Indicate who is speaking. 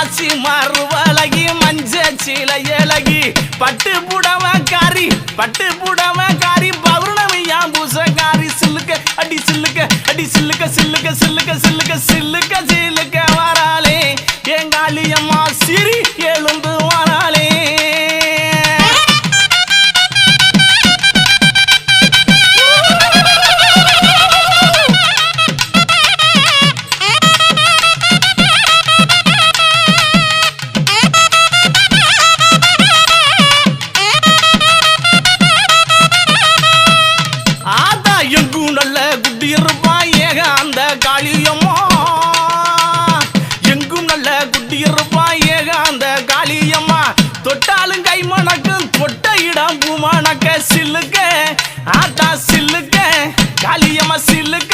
Speaker 1: மாசி மறுவழகி மஞ்ச சீலையழகி பட்டு புடவக்காரி பௌர்ணமியா பூசக்காரி சில்லுக்க அடி சில்லுக்க அடி சில்லுக்க சில்லுக்க சில்லுக்க சில்லுக்க சில்லுக்க சில்லுக்க வராளே எங்காளியம்மா சிரி எழுந்து வராளே எங்கும் நல்ல குட்டியிருப்பான் ஏக அந்த காளியம்மா எங்கும் நல்ல குட்டியிருப்பான் ஏக அந்த காளியம்மா தொட்டாலும் கை மணக்கும் தொட்ட இடம் பூமணக்க சில்லுக்க ஆட்டா சில்லுக்க காளியம்மா சில்லுக்க